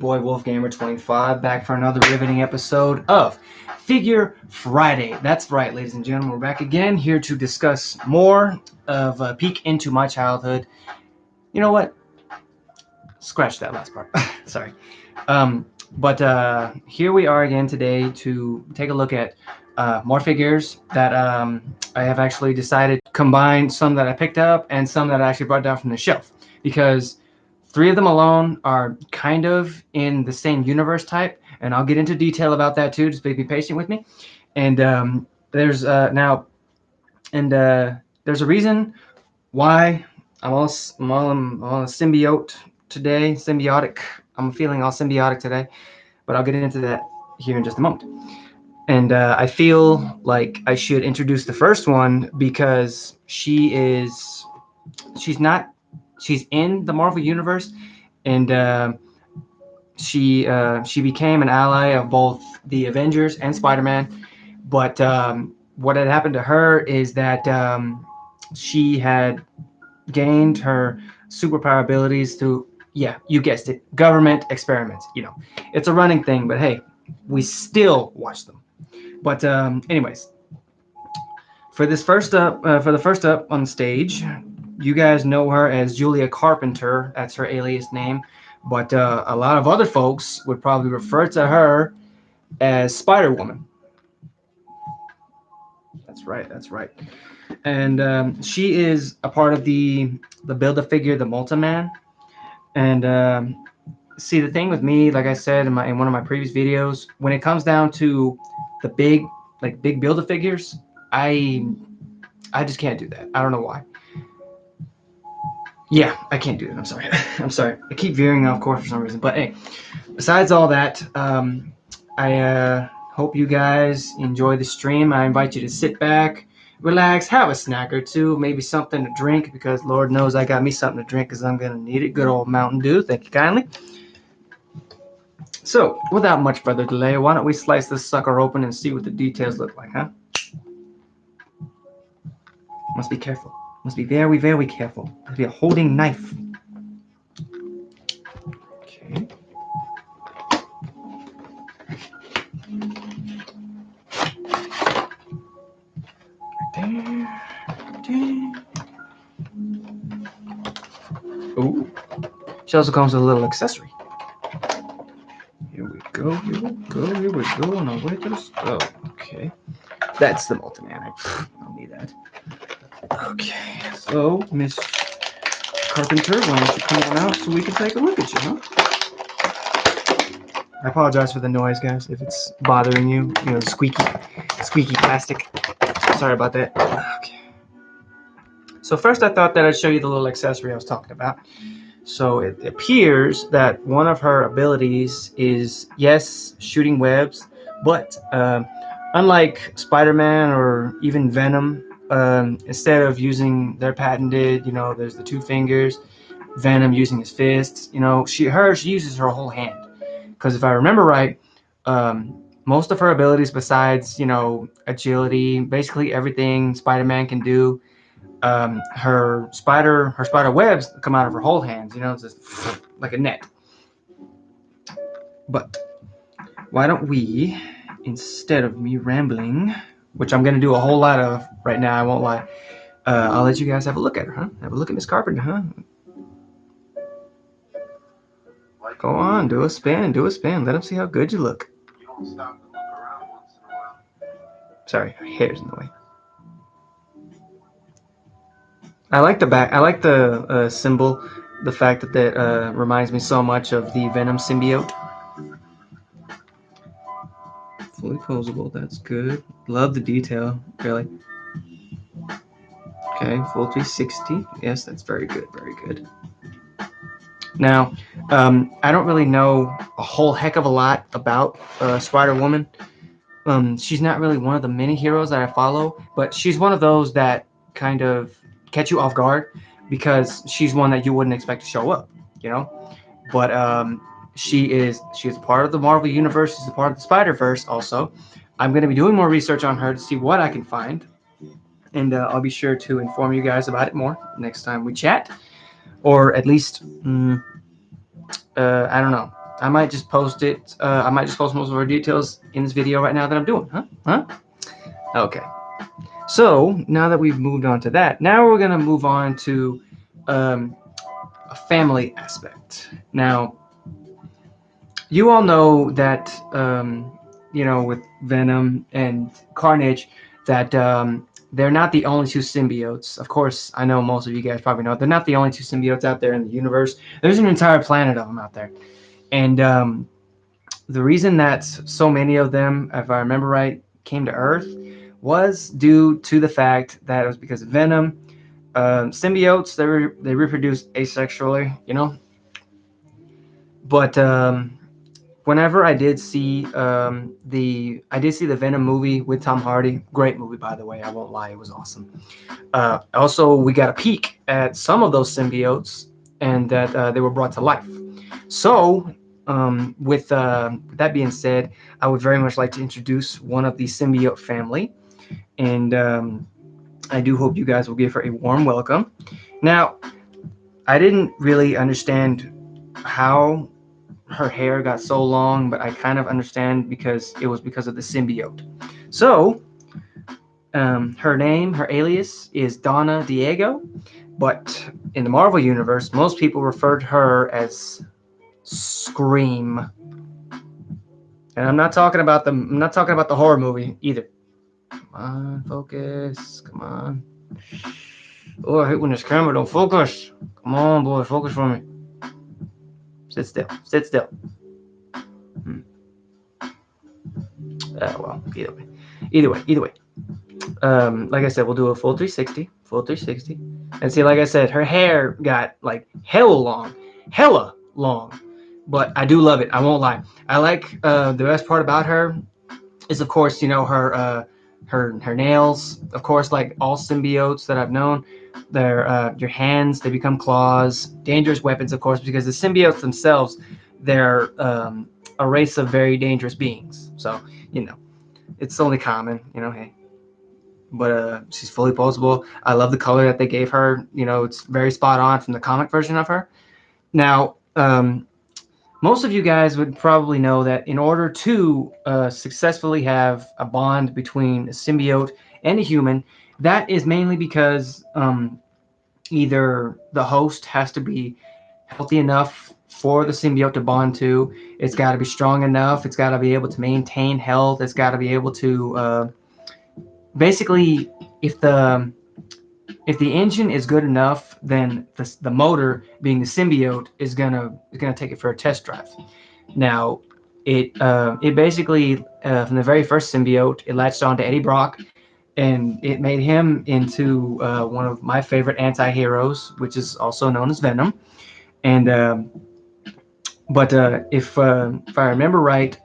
Boy Wolfgamer25 back for another riveting episode of Figure Friday. That's right, ladies and gentlemen, we're back again here to discuss more of a peek into my childhood. You know what? Scratch that last part. Sorry. But here we are again today to take a look at more figures that I have actually decided to combine, some that I picked up and some that I actually brought down from the shelf, because three of them alone are kind of in the same universe type, and I'll get into detail about that too. Just be patient with me. And there's there's a reason why I'm all a symbiote today. Symbiotic. I'm feeling all symbiotic today, but I'll get into that here in just a moment. And I feel like I should introduce the first one because she's in the Marvel universe, and she became an ally of both the Avengers and Spider-Man. But what had happened to her is that she had gained her superpower abilities through, yeah, you guessed it, government experiments. It's a running thing, but hey, we still watch them. But anyways, for the first up on stage, you guys know her as Julia Carpenter. That's her alias name. But a lot of other folks would probably refer to her as Spider-Woman. That's right. That's right. And she is a part of the Build-A-Figure, the Multi-Man. And see, the thing with me, like I said in one of my previous videos, when it comes down to the big Build-A-Figures, I just can't do that. I don't know why. Yeah, I can't do it. I'm sorry. I'm sorry. I keep veering off course for some reason. But hey, besides all that, I hope you guys enjoy the stream. I invite you to sit back, relax, have a snack or two, maybe something to drink, because Lord knows I got me something to drink because I'm going to need it. Good old Mountain Dew. Thank you kindly. So, without much further delay, why don't we slice this sucker open and see what the details look like, huh? Must be careful. Must be very, very careful. Must be a holding knife. Okay. There. Ooh. She also comes with a little accessory. Here we go. Here we go. Here we go. On our way to the stove. Okay. That's the Multi-Man. I don't need that. Okay. So, Miss Carpenter, why don't you come on out so we can take a look at you, huh? I apologize for the noise, guys, if it's bothering you. You know, squeaky plastic. Sorry about that. Okay. So first I thought that I'd show you the little accessory I was talking about. So it appears that one of her abilities is, yes, shooting webs, but unlike Spider-Man or even Venom, instead of using their patented, there's the two fingers, Venom using his fists, she uses her whole hand. Because if I remember right, most of her abilities, besides agility, basically everything Spider-Man can do, her spider webs come out of her whole hands. It's just like a net. But why don't we, instead of me rambling, which I'm gonna do a whole lot of right now, I won't lie, I'll let you guys have a look at her, huh? Have a look at Miss Carpenter, huh? Go on, do a spin. Let them see how good you look. You don't stop to look around once in a while. Sorry, her hair's in the way. I like the back. I like the symbol. The fact that reminds me so much of the Venom symbiote. Fully posable. That's good. Love the detail. Really. Okay, full 360. Yes, that's very good. Very good. Now, I don't really know a whole heck of a lot about Spider-Woman. She's not really one of the many heroes that I follow, but she's one of those that kind of catch you off guard because she's one that you wouldn't expect to show up, But she is part of the Marvel universe. She's a part of the Spider-Verse also. I'm going to be doing more research on her to see what I can find, and I'll be sure to inform you guys about it more next time we chat, or at least I don't know. I might just post it. I might just post most of our details in this video right now that I'm doing. Huh? Okay. So now that we've moved on to that, now we're gonna move on to um, a family aspect. Now, you all know that with Venom and Carnage, that they're not the only two symbiotes. Of course, I know most of you guys probably know they're not the only two symbiotes out there in the universe. There's an entire planet of them out there, and the reason that so many of them, if I remember right, came to Earth was due to the fact that it was because of Venom. Symbiotes, they reproduce asexually, but whenever I did see the Venom movie with Tom Hardy, great movie by the way, I won't lie, it was awesome. Also, we got a peek at some of those symbiotes, and that they were brought to life. So, with that being said, I would very much like to introduce one of the symbiote family, and I do hope you guys will give her a warm welcome. Now, I didn't really understand how her hair got so long, but I kind of understand because it was because of the symbiote. So, her alias is Donna Diego, but in the Marvel universe, most people refer to her as Scream. And I'm not talking about the horror movie either. Come on, focus. Come on. Oh, I hate when this camera don't focus. Come on, boy, focus for me. Sit still. Sit still. Well, either way. Like I said, we'll do a full 360, and see. Like I said, her hair got like hella long, but I do love it. I won't lie. I like the best part about her is, of course, her nails. Of course, like all symbiotes that I've known, your hands, they become claws, dangerous weapons, of course, because the symbiotes themselves, they're a race of very dangerous beings. So it's only common, hey. But she's fully posable. I love the color that they gave her. It's very spot on from the comic version of her. Now, most of you guys would probably know that in order to successfully have a bond between a symbiote and a human, that is mainly because either the host has to be healthy enough for the symbiote to bond to, it's got to be strong enough, it's got to be able to maintain health, it's got to be able to basically, if the engine is good enough, then the motor, being the symbiote, is gonna take it for a test drive. Now, it basically from the very first symbiote, it latched on to Eddie Brock, and it made him into one of my favorite anti-heroes, which is also known as Venom. And if I remember right,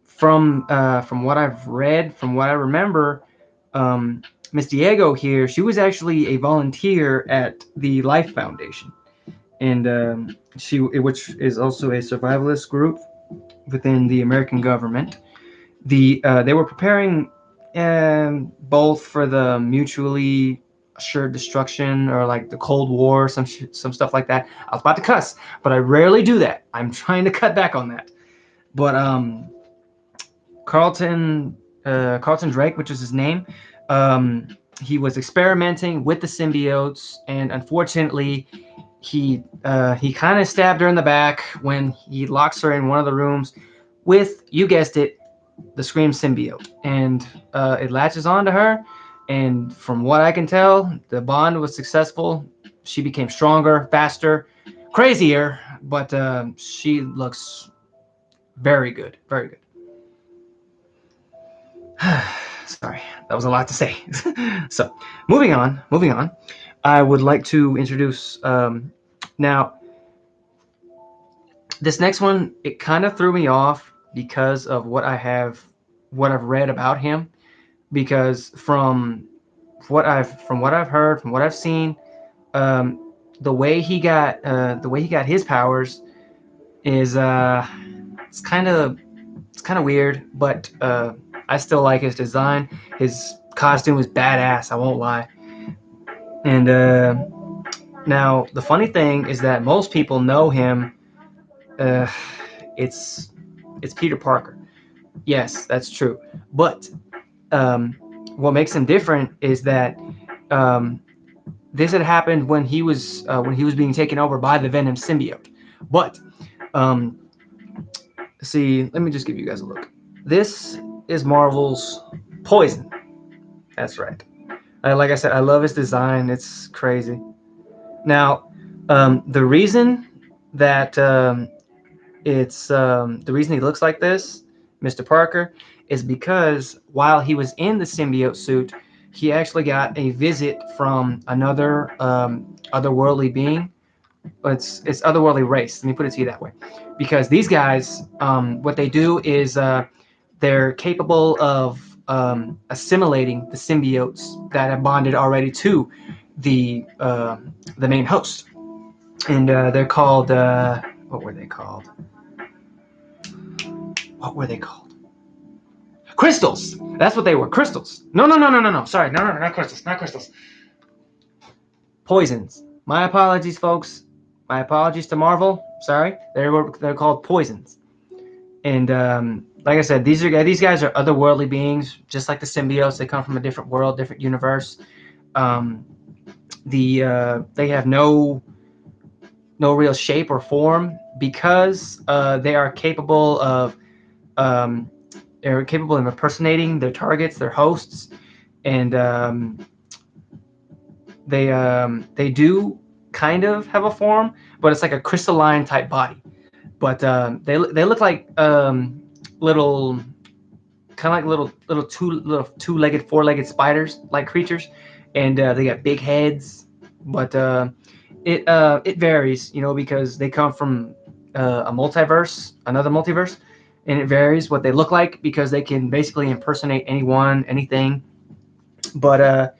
from what I've read, from what I remember, Miss Diego here, she was actually a volunteer at the Life Foundation, and which is also a survivalist group within the American government. They were preparing both for the mutually assured destruction, or like the Cold War, some stuff like that. I was about to cuss, but I rarely do that. I'm trying to cut back on that. But Carlton Drake, which is his name, he was experimenting with the symbiotes, and unfortunately, he kind of stabbed her in the back when he locks her in one of the rooms with, you guessed it, the Scream symbiote, and it latches onto her. And from what I can tell, the bond was successful. She became stronger, faster, crazier, but she looks very good, very good. Sorry, that was a lot to say. So, moving on. I would like to introduce now. This next one, it kind of threw me off because of what I've read about him. Because from what I've heard, from what I've seen, the way he got his powers is it's kind of weird, but I still like his design. His costume is badass, I won't lie. And now the funny thing is that most people know him it's Peter Parker. Yes, that's true. But what makes him different is that um, this had happened when he was being taken over by the Venom symbiote. But um, see, let me just give you guys a look. This is Marvel's Poison. That's right. Like I said, I love his design. It's crazy. Now, the reason that the reason he looks like this, Mr. Parker, is because while he was in the symbiote suit, he actually got a visit from another otherworldly being. It's otherworldly race. Let me put it to you that way, because these guys, what they do is they're capable of assimilating the symbiotes that have bonded already to the main host, and they're called what were they called? What were they called? Crystals. That's what they were. Crystals. No. Sorry, no, not crystals. Not crystals. Poisons. My apologies, folks. My apologies to Marvel. Sorry, they're called poisons. And like I said, these guys are otherworldly beings, just like the symbiotes. They come from a different world, different universe. Um, they have no real shape or form because they are capable of um, they're capable of impersonating their targets, their hosts, and they do kind of have a form, but it's like a crystalline type body. But they look like little kind of like little two-legged, four-legged spiders like creatures, and they got big heads. But it varies, because they come from another multiverse, and it varies what they look like because they can basically impersonate anyone, anything. But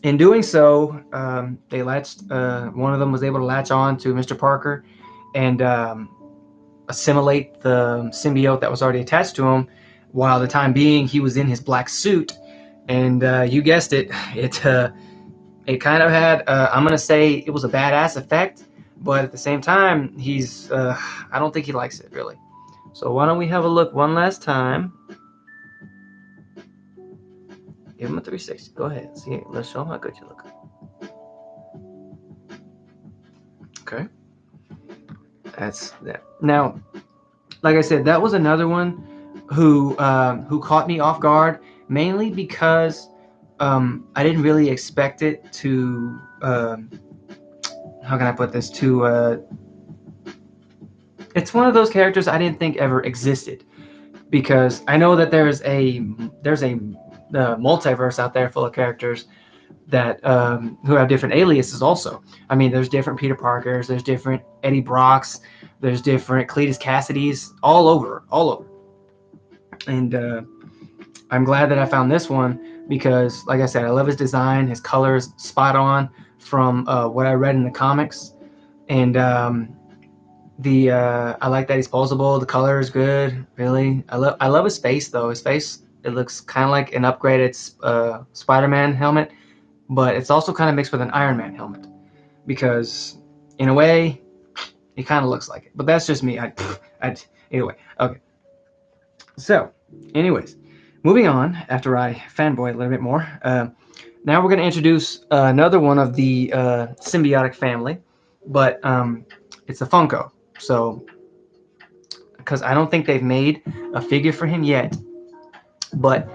in doing so, they latched. One of them was able to latch on to Mr. Parker and assimilate the symbiote that was already attached to him. While the time being, he was in his black suit, and you guessed it, it kind of had. I'm gonna say it was a badass effect, but at the same time, he's. I don't think he likes it really. So why don't we have a look one last time? Give him a 360. Go ahead. See, let's show him how good you look. Okay. That's that. Now, like I said, that was another one who caught me off guard, mainly because I didn't really expect it to. How can I put this? It's one of those characters I didn't think ever existed, because I know that there's a multiverse out there full of characters that who have different aliases also. I mean, there's different Peter Parkers, there's different Eddie Brocks, there's different Cletus Cassidys, all over. And I'm glad that I found this one because, like I said, I love his design. His color is spot on from what I read in the comics, and I like that he's posable. The color is good. Really, I love his face though. His face, it looks kind of like an upgraded Spider-Man helmet, but it's also kind of mixed with an Iron Man helmet because, in a way, it kind of looks like it. But that's just me. Anyway, okay. So, anyways, moving on. After I fanboy a little bit more, now we're going to introduce another one of the symbiotic family, but it's a Funko. So, because I don't think they've made a figure for him yet, but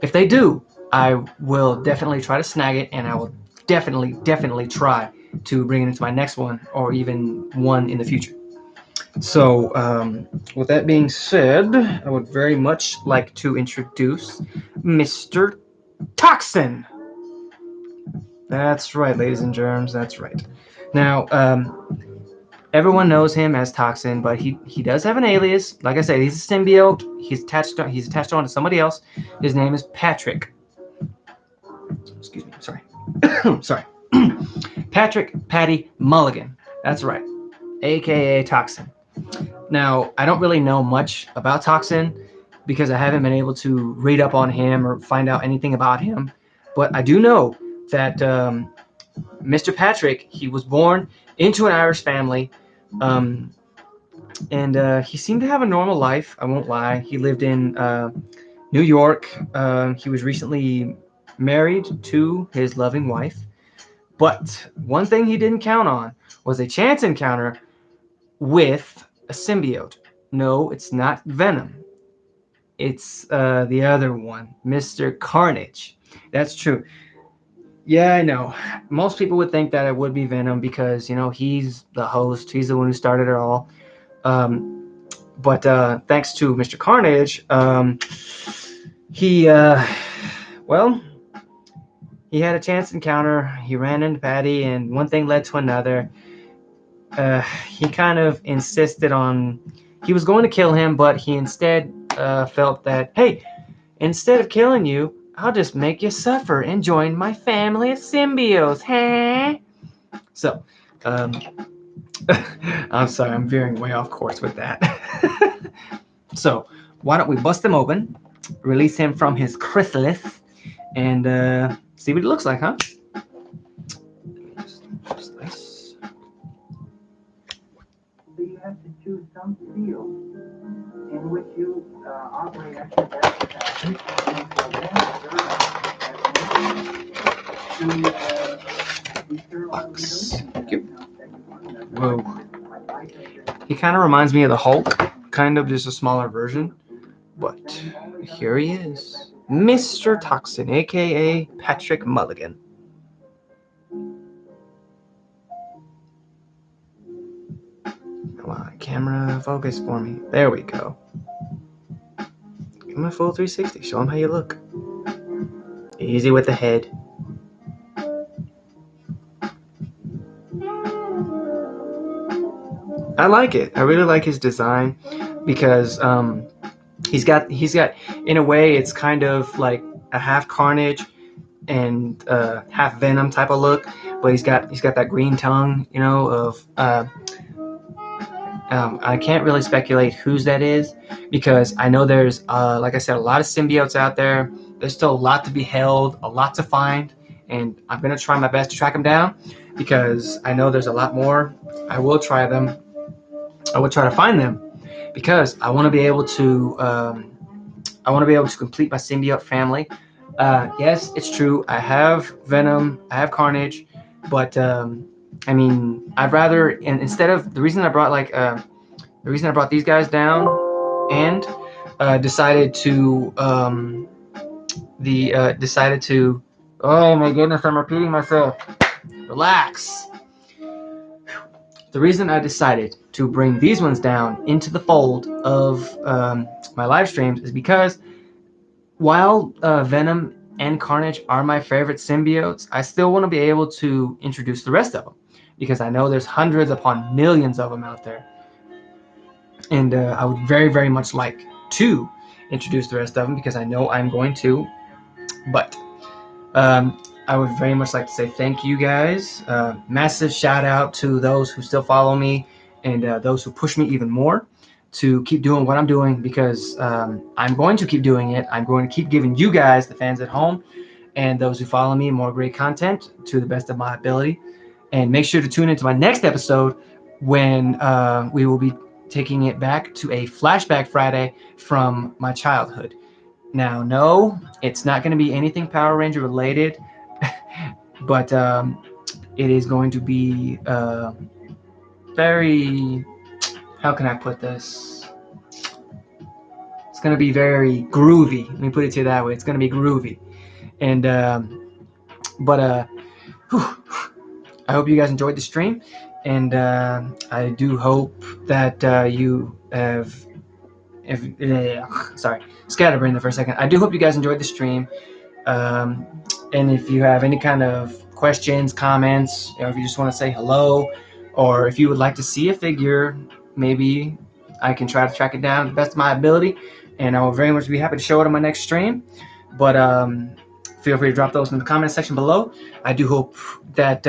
if they do, I will definitely try to snag it, and I will definitely try to bring it into my next one or even one in the future. So, with that being said, I would very much like to introduce Mr. Toxin. That's right, ladies and germs. That's right. Now, everyone knows him as Toxin, but he does have an alias. Like I said, he's a symbiote. He's attached on to somebody else. His name is Patrick. Excuse me. Sorry. Sorry. Patrick Patty Mulligan. That's right. AKA Toxin. Now, I don't really know much about Toxin because I haven't been able to read up on him or find out anything about him. But I do know that Mr. Patrick, he was born into an Irish family. and he seemed to have a normal life. I won't lie. He lived in New York. He was recently married to his loving wife. But one thing he didn't count on was a chance encounter with a symbiote. No, it's not Venom. It's the other one, Mr. Carnage. That's true. Yeah, I know. Most people would think that it would be Venom because, he's the host. He's the one who started it all. But thanks to Mr. Carnage, he, well, he had a chance encounter. He ran into Patty, and one thing led to another. He kind of insisted on, he was going to kill him, but he instead felt that, hey, instead of killing you, I'll just make you suffer and join my family of symbiotes, huh? So, um, I'm sorry, I'm veering way off course with that. So, why don't we bust him open, release him from his chrysalis, and see what it looks like, huh? Just nice. So you have to choose some field in which you operate at your best capacity Whoa. He kind of reminds me of the Hulk, kind of just a smaller version. But here he is, Mr. Toxin, aka Patrick Mulligan. Come on, camera, focus for me. There we go. Give him a full 360. Show him how you look. Easy with the head. I like it. I really like his design because he's got in a way it's kind of like a half Carnage and half Venom type of look, but he's got that green tongue, of I can't really speculate whose that is because I know there's like I said, a lot of symbiotes out there. There's still a lot to be held, a lot to find, and I'm gonna try my best to track them down because I know there's a lot more. I will try them. I will try to find them because I want to be able to complete my symbiote family. Yes, it's true. I have Venom, I have Carnage, but I mean, I'd rather, and instead of the reason I brought these guys down and decided to oh my goodness, I'm repeating myself. Relax. The reason I decided to bring these ones down into the fold of my live streams is because while Venom and Carnage are my favorite symbiotes, I still want to be able to introduce the rest of them because I know there's hundreds upon millions of them out there. And I would very, very much like to introduce the rest of them because I know I'm going to. But I would very much like to say thank you guys. Massive shout out to those who still follow me and those who push me even more to keep doing what I'm doing because I'm going to keep doing it. I'm going to keep giving you guys, the fans at home, and those who follow me, more great content to the best of my ability. And make sure to tune into my next episode when we will be taking it back to a flashback Friday from my childhood. Now, no, it's not going to be anything Power Ranger related, but it is going to be very, how can I put this? It's going to be very groovy. Let me put it to you that way. It's going to be groovy. And, but I hope you guys enjoyed the stream. And I do hope that you have, sorry, scatterbrained there for a second. I do hope you guys enjoyed the stream. And if you have any kind of questions, comments, if you just want to say hello, or if you would like to see a figure, maybe I can try to track it down to the best of my ability, and I will very much be happy to show it on my next stream. But feel free to drop those in the comment section below. I do hope that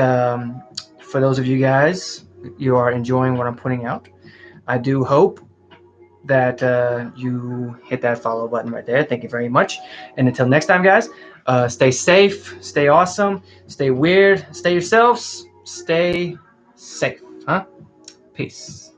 for those of you guys, you are enjoying what I'm putting out. I do hope that you hit that follow button right there. Thank you very much. And until next time, guys, stay safe, stay awesome, stay weird, stay yourselves, stay safe. Peace.